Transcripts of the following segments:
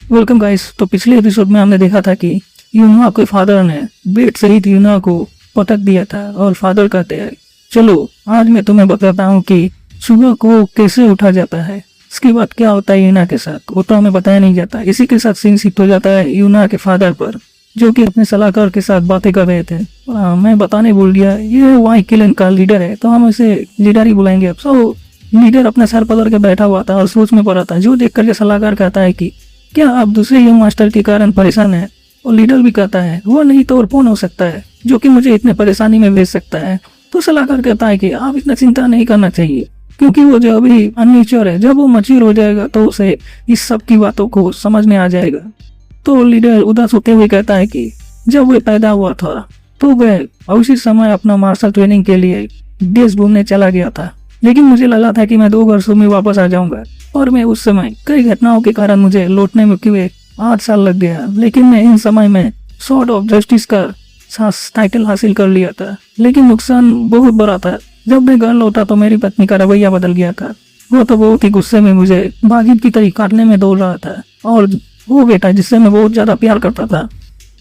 Welcome guys. तो पिछले episode में हमने देखा था कि यूनोआ के फादर ने बेट सहित यूनोआ को पटक दिया था और फादर कहते हैं चलो आज मैं तुम्हें बताता हूँ कि सुबह को कैसे उठा जाता है। इसके बाद क्या होता है यूना के साथ वो तो हमें बताया नहीं जाता। इसी के साथ सीन शिफ्ट हो जाता है यूना के फादर पर, जो कि अपने सलाहकार के साथ बातें कर रहे थे। मैं बताने भूल गया, ये वाई किलन का लीडर है, तो हम इसे लीडर ही बुलाएंगे अब। सो लीडर अपने सर पकड़ के बैठा हुआ था और सोच में पड़ा था, जो देख करके सलाहकार कहता है कि क्या आप दूसरे यंग मास्टर के कारण परेशान हैं? और लीडर भी कहता है वो नहीं तो और कौन हो सकता है जो कि मुझे इतने परेशानी में भेज सकता है। तो सलाहकार कहता है कि आप इतना चिंता नहीं करना चाहिए, क्योंकि वो जो अभी अनमेच्योर है, जब वो मैच्योर हो जाएगा तो उसे इस सब की बातों को समझ में आ जाएगा। तो लीडर उदास होते हुए कहता है कि जब वह पैदा हुआ था तो वह उसी समय अपना मार्शल ट्रेनिंग के लिए देश घूमने चला गया था, लेकिन मुझे लगा था कि मैं 2 वर्षों में वापस आ जाऊंगा। और मैं उस समय कई घटनाओं के कारण मुझे लौटने में केवल 8 साल लग गया, लेकिन मैं इन समय में सॉर्ड ऑफ जस्टिस का टाइटल हासिल कर लिया था। लेकिन नुकसान बहुत बड़ा था, जब मैं घर लौटा तो मेरी पत्नी का रवैया बदल गया था। वो तो बहुत ही गुस्से में मुझे बागिन की तरह काटने में दौड़ रहा था, और वो बेटा जिससे मैं बहुत ज्यादा प्यार करता था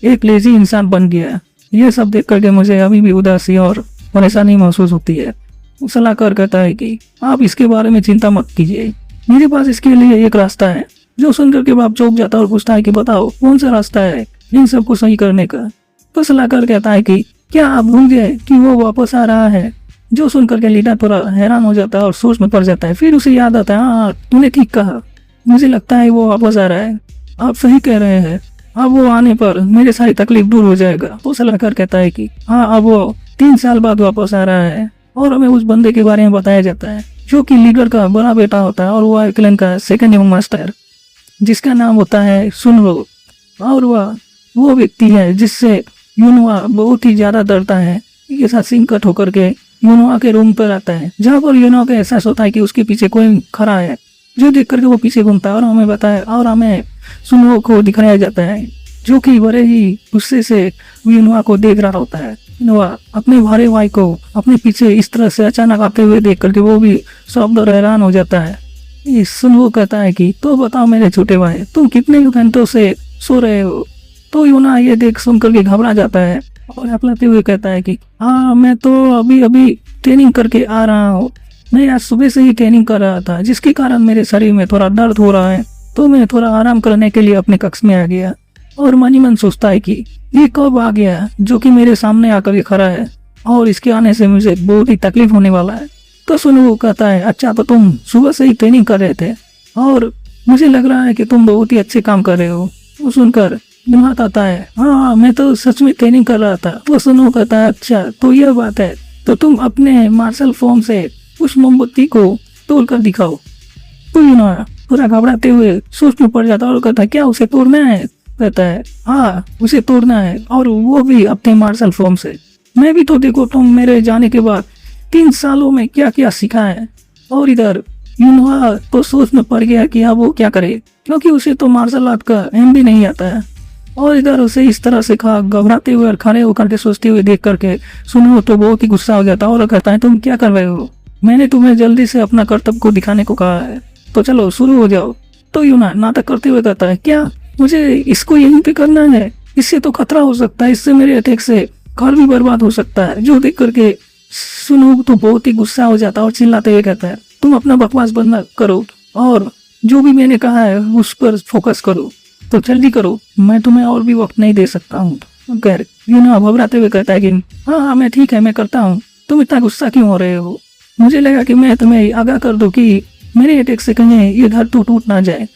एक लेजी इंसान बन गया। ये सब देख करके मुझे अभी भी उदासी और परेशानी महसूस होती है। सलाहकार कहता है कि आप इसके बारे में चिंता मत कीजिए, मेरे पास इसके लिए एक रास्ता है। जो सुनकर के बाप चौंक जाता है और पूछता है कि बताओ कौन सा रास्ता है इन सबको सही करने का। तो सलाहकार कहता है कि क्या आप भूल गए कि वो वापस आ रहा है? जो सुनकर के लीडर थोड़ा हैरान हो जाता है और सोच में पड़ जाता है। फिर उसे याद आता है, हाँ तूने ठीक कहा, मुझे लगता है वो वापस आ रहा है। आप सही कह रहे हैं, अब वो आने पर मेरी सारी तकलीफ दूर हो जाएगा। तो सलाहकार कहता है कि हाँ अब वो 3 साल बाद वापस आ रहा है, और हमें उस बंदे के बारे में बताया जाता है जो कि लीडर का बड़ा बेटा होता है और वो आइकलन का सेकंड यंग मास्टर, जिसका नाम होता है सुनरो। और वो व्यक्ति है जिससे यूनोआ बहुत ही ज्यादा डरता है। ये साथ सीन कट होकर के यूनोआ के रूम पर आता है, जहाँ पर यूनोआ का एहसास होता है कि उसके पीछे कोई खड़ा है, जो देख करके वो पीछे घूमता है और हमें सुनरो को दिखाया जाता है, जो कि बड़े ही गुस्से से यूनोआ को देख रहा होता है। यूनोआ अपने भारे भाई को अपने पीछे इस तरह से अचानक आते हुए देख करके वो भी शब्द और हैरान हो जाता है। सुनवो कहता है कि तो बताओ मेरे छोटे भाई, तुम कितने घंटों से सो रहे हो? तो यूनोआ ये देख सुन करके घबरा जाता है और हपलाते हुए कहता है कि हाँ मैं तो अभी ट्रेनिंग करके आ रहा हूँ। मैं आज सुबह से ही ट्रेनिंग कर रहा था, जिसके कारण मेरे शरीर में थोड़ा दर्द हो रहा है, तो मैं थोड़ा आराम करने के लिए अपने कक्ष में आ गया। और मन ही मन सोचता है कि ये कब आ गया जो कि मेरे सामने आकर के खड़ा है, और इसके आने से मुझे बहुत ही तकलीफ होने वाला है। तो सुनो कहता है अच्छा तो तुम सुबह से ही ट्रेनिंग कर रहे थे और मुझे लग रहा है कि तुम बहुत ही अच्छे काम कर रहे हो। वो सुनकर दिमाग आता है, हाँ मैं तो सच में ट्रेनिंग कर रहा था। तो सुनो कहता है अच्छा तो यह बात है, तो तुम अपने मार्शल फॉर्म से उस मोमबत्ती को तोड़ कर दिखाओ। तो यूनोआ पूरा घबराते हुए सोच में पड़ जाता है और कहता है क्या उसे तोड़ना है? कहता है हाँ उसे तोड़ना है, और वो भी अपने मार्शल फॉर्म से। मैं भी तो देखो तुम मेरे जाने के बाद 3 सालों में क्या क्या सीखा है। और इधर यूनोआ तो सोच में पड़ गया कि अब वो क्या करे, क्योंकि उसे तो मार्शल आर्ट का एम भी नहीं आता है। और इधर उसे इस तरह से घबराते हुए और खड़े होकर के सोचते हुए देख करके सुनो तो बहुत ही गुस्सा हो जाता है और कहता है तुम क्या कर रहे हो? मैंने तुम्हें जल्दी से अपना कर्तव्य को दिखाने को कहा है, तो चलो शुरू हो जाओ। तो यूनोआ नाटक करते हुए कहता है क्या मुझे इसको यहीं पे करना है? इससे तो खतरा हो सकता है, इससे मेरे अटैक से घर भी बर्बाद हो सकता है। जो देख करके सुनो तो बहुत ही गुस्सा हो जाता है और चिल्लाते हुए कहता है तुम अपना बकवास बंद करो और जो भी मैंने कहा है उस पर फोकस करो, तो जल्दी करो, मैं तुम्हें और भी वक्त नहीं दे सकता हूँ। खैर यूनोआ घबराते हुए कहता है कि हाँ मैं ठीक है मैं करता हूँ, तुम इतना गुस्सा क्यों हो रहे हो? मुझे लगा कि मैं तुम्हें आगाह कर दूं कि मेरे अटैक से कहीं ये घर तो टूट ना जाए।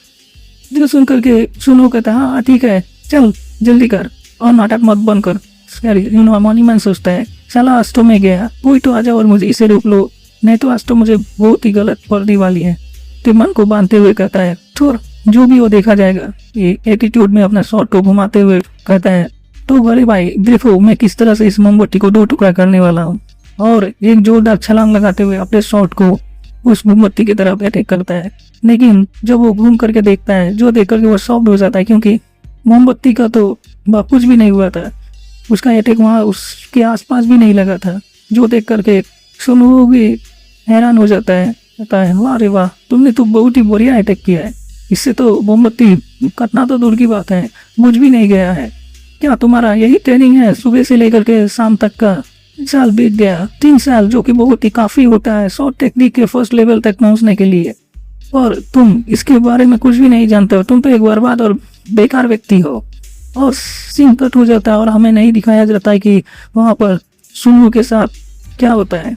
जो सुन करके सुनो कहता है हाँ ठीक है चल जल्दी कर और नाटक मत बंद कर। यूनोआ मनी मन सोचता है साला आज तो मैं गया, कोई तो आ जाओ और मुझे इसे रोक लो, नहीं तो आज तो मुझे बहुत ही गलत पड़ने वाली है। तो मन को बांधते हुए कहता है छोड़ जो भी वो देखा जाएगा। ये एटीट्यूड में अपना शॉट को घुमाते हुए कहता है तो बड़े भाई देखो मैं किस तरह से इस मोमबत्ती को 2 टुकड़ा करने वाला हूँ। और एक जोरदार छलांग लगाते हुए अपने शॉट को उस मोमबत्ती की तरफ अटैक करता है। लेकिन जब वो घूम करके देखता है, जो देख करके वो शॉक्ड हो जाता है, क्योंकि मोमबत्ती का तो कुछ भी नहीं हुआ था, उसका अटैक वहाँ उसके आसपास भी नहीं लगा था। जो देख करके सुनो भी हैरान हो जाता है, कहता है वाह रे वाह तुमने तो बहुत ही बढ़िया अटैक किया है। इससे तो मोमबत्ती कटना तो दूर की बात है, बुझ भी नहीं गया है। क्या तुम्हारा यही ट्रेनिंग है सुबह से लेकर के शाम तक का? 3 साल बीत गया, 3 साल, जो कि बहुत ही काफी होता है शॉर्ट टेक्निक के फर्स्ट लेवल तक पहुंचने के लिए, और तुम इसके बारे में कुछ भी नहीं जानते हो। तुम तो एक बर्बाद और बेकार व्यक्ति हो। और सीन कट हो जाता है और हमें नहीं दिखाया जाता है कि वहाँ पर सुनु के साथ क्या होता है,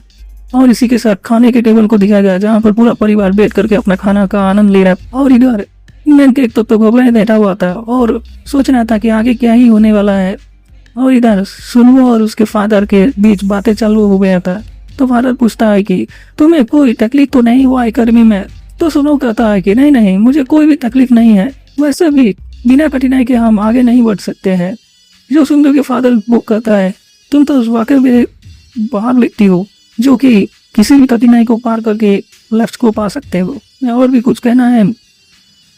और इसी के साथ खाने के टेबल को दिखाया गया जहाँ पर पूरा परिवार बैठ करके अपना खाना का आनंद ले रहा है। और इधर इंग्लैंड के एक तो घबराए बैठा हुआ था और सोच रहा था कि आगे क्या ही होने वाला है। और इधर सुनु और उसके फादर के बीच बातें चालू हो गया था। तो फादर पूछता है कि तुम्हें कोई तकलीफ तो नहीं हुआ है गर्मी में? तो सुनु कहता है कि नहीं नहीं, मुझे कोई भी तकलीफ नहीं है, वैसे भी बिना कठिनाई के हम आगे नहीं बढ़ सकते हैं। जो सुनु के फादर वो कहता है तुम तो वाकई में बाहर व्यक्ति हो जो कि किसी भी कठिनाई को पार करके लक्ष्य को पा सकते हो। और भी कुछ कहना है।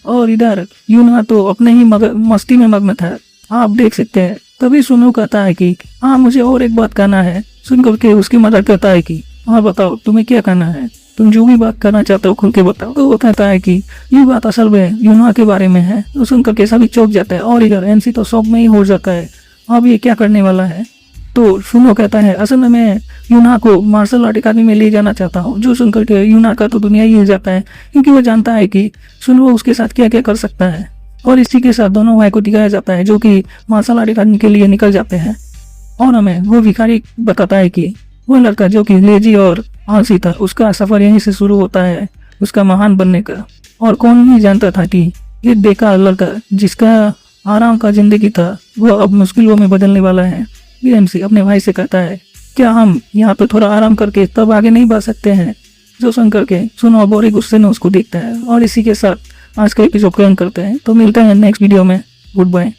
और इधर यूना तो अपने ही मस्ती में मग्न था, आप देख सकते हैं। तभी सुनु कहता है कि हाँ मुझे और एक बात कहना है। सुन करके उसकी मदद करता है कि हाँ बताओ तुम्हें क्या कहना है, तुम जो भी बात करना चाहते हो खुल के बताओ। तो वो कहता है कि ये बात असल में यूना के बारे में है। तो सुन करके सभी चौंक जाता है और इधर एनसी तो शॉक में ही हो जाता है, अब ये क्या करने वाला है। तो सुनो कहता है असल में मैं यूना को मार्शल आर्ट अकादमी में ले जाना चाहता हूँ। जो सुनकर के यूना का तो दुनिया ही हिल जाता है, क्योंकि वो जानता है कि सुनो उसके साथ क्या क्या कर सकता है। और इसी के साथ दोनों भाई को दिखाया जाता है जो कि मार्शल आर्ट अकादमी के लिए निकल जाते हैं। और हमें वो भिखारी बताता है कि वो लड़का जो कि लेजी और आलसी था, उसका सफर यहीं से शुरू होता है, उसका महान बनने का। और कौन नहीं जानता था कि ये बेकार लड़का जिसका आराम का जिंदगी था वो अब मुश्किलों में बदलने वाला है। बीएमसी अपने भाई से कहता है क्या हम यहाँ पे थोड़ा आराम करके तब आगे नहीं बढ़ सकते हैं? जो सुन करके सुनो बोरी गुस्से में उसको देखता है। और इसी के साथ आज का एपिसोड को एंड करते हैं। तो मिलते हैं नेक्स्ट वीडियो में। Good bye.